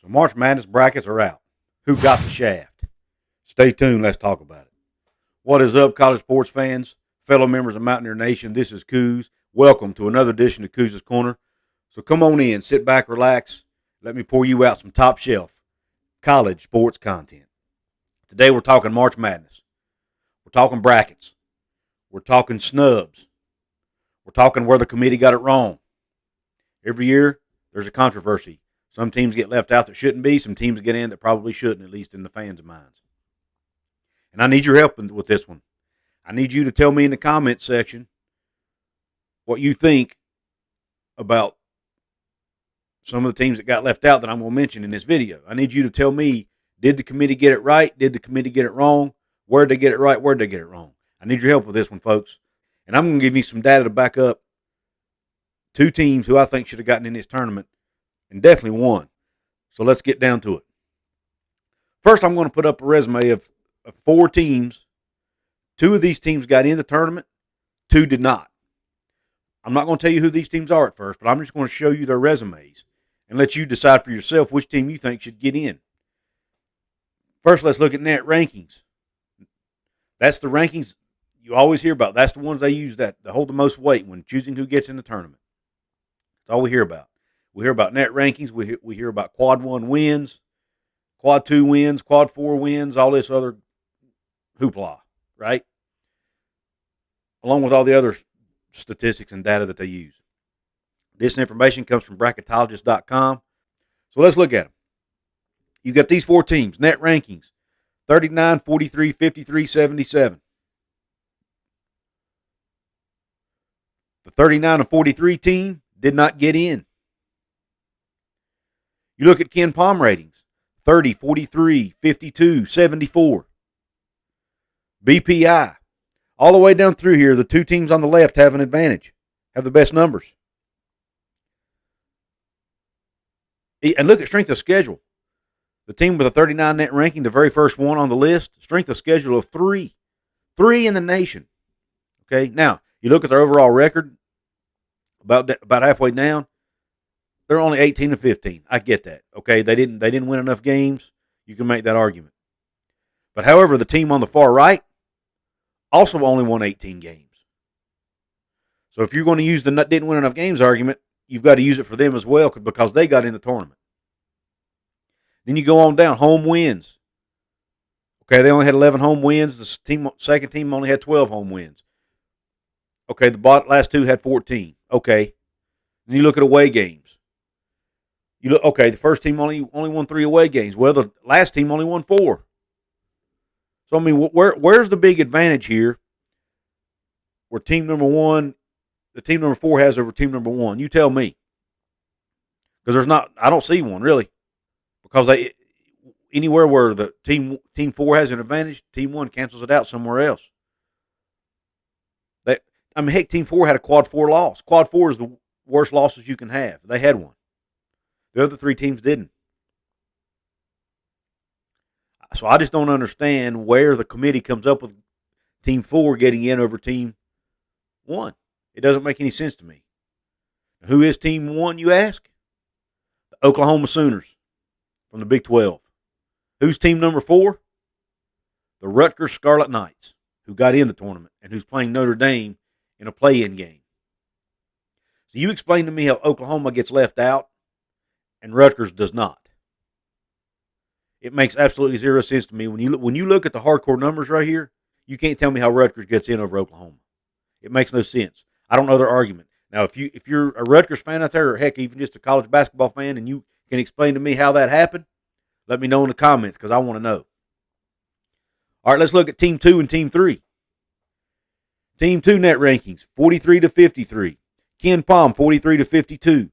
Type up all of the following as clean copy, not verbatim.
So March Madness brackets are out. Who got the shaft? Stay tuned. Let's talk about it. What is up, college sports fans, fellow members of Mountaineer Nation? This is Coos. Welcome to another edition of Coos' Corner. So come on in, sit back, relax. Let me pour you out some top shelf college sports content. Today we're talking March Madness. We're talking brackets. We're talking snubs. We're talking where the committee got it wrong. Every year there's a controversy. Some teams get left out that shouldn't be. Some teams get in that probably shouldn't, at least in the fans' minds. And I need your help with this one. I need you to tell me in the comments section what you think about some of the teams that got left out that I'm going to mention in this video. I need you to tell me, did the committee get it right? Did the committee get it wrong? Where'd they get it right? Where'd they get it wrong? I need your help with this one, folks. And I'm going to give you some data to back up two teams who I think should have gotten in this tournament, and definitely one. So let's get down to it. First, I'm going to put up a resume of four teams. Two of these teams got in the tournament. Two did not. I'm not going to tell you who these teams are at first, but I'm just going to show you their resumes and let you decide for yourself which team you think should get in. First, let's look at net rankings. That's the rankings you always hear about. That's the ones they use that to hold the most weight when choosing who gets in the tournament. That's all we hear about. We hear about net rankings. We hear about quad 1 wins, quad 2 wins, quad 4 wins, all this other hoopla, right? Along with all the other statistics and data that they use. This information comes from bracketologist.com. So let's look at them. You got these four teams, net rankings, 39, 43, 53, 77. The 39 and 43 team did not get in. You look at KenPom ratings, 30, 43, 52, 74. BPI. All the way down through here, the two teams on the left have an advantage, have the best numbers. And look at strength of schedule. The team with a 39 net ranking, the very first one on the list, strength of schedule of 3. 3 in the nation. Okay, now, you look at their overall record, about halfway down, they're only 18 and 15. I get that. Okay, they didn't win enough games. You can make that argument. But however, the team on the far right also only won 18 games. So if you're going to use the didn't win enough games argument, you've got to use it for them as well because they got in the tournament. Then you go on down, home wins. Okay, they only had 11 home wins. The second team only had 12 home wins. Okay, the last two had 14. Okay. Then you look at away games. The first team only won 3 away games. Well, the last team only won 4. So, I mean, where's the big advantage here where the team number 4 has over team number 1? You tell me. Because I don't see one, really. Because anywhere where the team 4 has an advantage, team 1 cancels it out somewhere else. Heck, team 4 had a quad 4 loss. Quad 4 is the worst losses you can have. They had one. The other 3 teams didn't. So I just don't understand where the committee comes up with team 4 getting in over team 1. It doesn't make any sense to me. Who is team 1, you ask? The Oklahoma Sooners from the Big 12. Who's team number 4? The Rutgers Scarlet Knights, who got in the tournament and who's playing Notre Dame in a play-in game. So you explain to me how Oklahoma gets left out and Rutgers does not. It makes absolutely zero sense to me. When you look at the hardcore numbers right here, you can't tell me how Rutgers gets in over Oklahoma. It makes no sense. I don't know their argument. Now, if you're a Rutgers fan out there, or heck, even just a college basketball fan, and you can explain to me how that happened, let me know in the comments because I want to know. All right, let's look at Team 2 and Team 3. Team 2 net rankings, 43 to 53. KenPom, 43 to 52.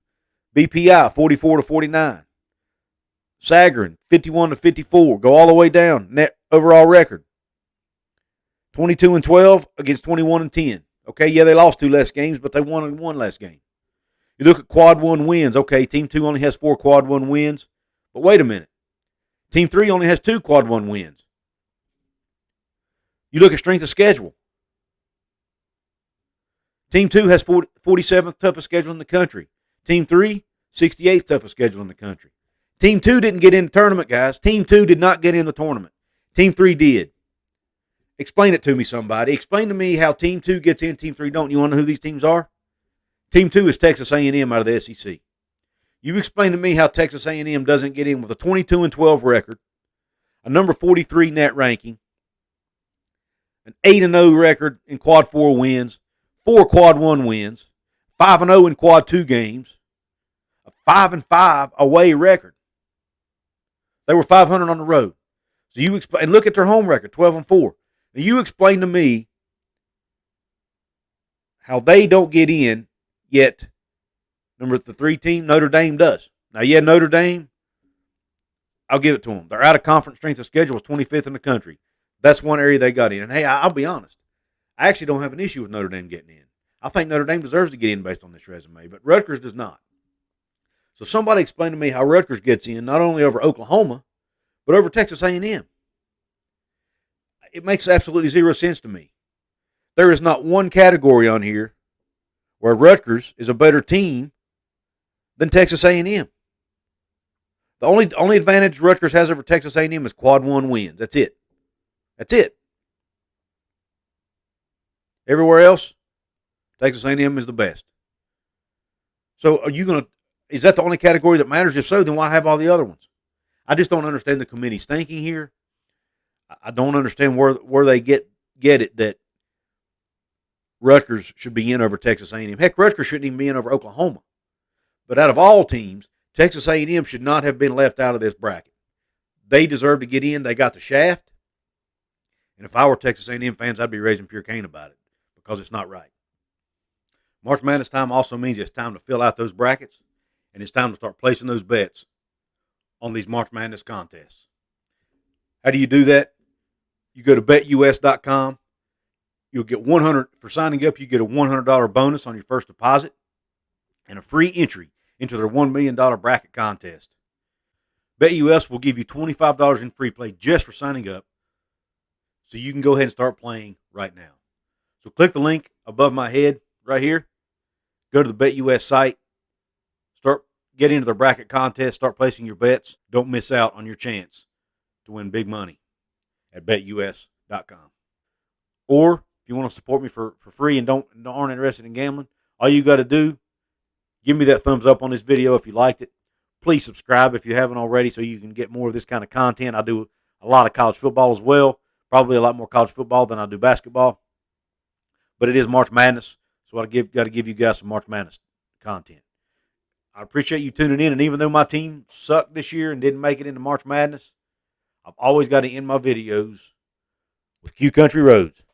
BPI, 44 to 49. Sagarin, 51 to 54. Go all the way down. Net overall record, 22 and 12 against 21 and 10. Okay, yeah, they lost 2 less games, but they won 1 less game. You look at quad 1 wins. Okay, Team 2 only has 4 quad 1 wins. But wait a minute. Team 3 only has 2 quad 1 wins. You look at strength of schedule. Team 2 has 47th toughest schedule in the country. Team 3, 68th toughest schedule in the country. Team 2 didn't get in the tournament, guys. Team 2 did not get in the tournament. Team 3 did. Explain it to me, somebody. Explain to me how Team 2 gets in, Team 3 don't. You want to know who these teams are? Team 2 is Texas A&M out of the SEC. You explain to me how Texas A&M doesn't get in with a 22-12 record, a number 43 net ranking, an 8-0 record in quad 4 wins, 4 quad 1 wins, 5-0 in quad 2 games, a 5-5 away record. They were 500 on the road. So you explain, and look at their home record, 12-4. Now you explain to me how they don't get in, yet the 3 team, Notre Dame, does. Now, yeah, Notre Dame, I'll give it to them. Their out-of-conference strength of schedule was 25th in the country. That's one area they got in. And, hey, I'll be honest. I actually don't have an issue with Notre Dame getting in. I think Notre Dame deserves to get in based on this resume, but Rutgers does not. So somebody explain to me how Rutgers gets in, not only over Oklahoma, but over Texas A&M. It makes absolutely zero sense to me. There is not one category on here where Rutgers is a better team than Texas A&M. The only advantage Rutgers has over Texas A&M is quad 1 wins. That's it. That's it. Everywhere else, Texas A&M is the best. So is that the only category that matters? If so, then why have all the other ones? I just don't understand the committee's thinking here. I don't understand where they get it that Rutgers should be in over Texas A&M. Heck, Rutgers shouldn't even be in over Oklahoma. But out of all teams, Texas A&M should not have been left out of this bracket. They deserve to get in. They got the shaft. And if I were Texas A&M fans, I'd be raising pure cane about it because it's not right. March Madness time also means it's time to fill out those brackets, and it's time to start placing those bets on these March Madness contests. How do you do that? You go to BetUS.com. You'll get for signing up, you get a $100 bonus on your first deposit and a free entry into their $1 million bracket contest. BetUS will give you $25 in free play just for signing up, so you can go ahead and start playing right now. So click the link above my head right here. Go to the BetUS site. Get into the bracket contest. Start placing your bets. Don't miss out on your chance to win big money at BetUS.com. Or if you want to support me for free and aren't interested in gambling, all you got to do, give me that thumbs up on this video if you liked it. Please subscribe if you haven't already so you can get more of this kind of content. I do a lot of college football as well. Probably a lot more college football than I do basketball. But it is March Madness, so I got to give you guys some March Madness content. I appreciate you tuning in, and even though my team sucked this year and didn't make it into March Madness, I've always got to end my videos with Q Country Roads.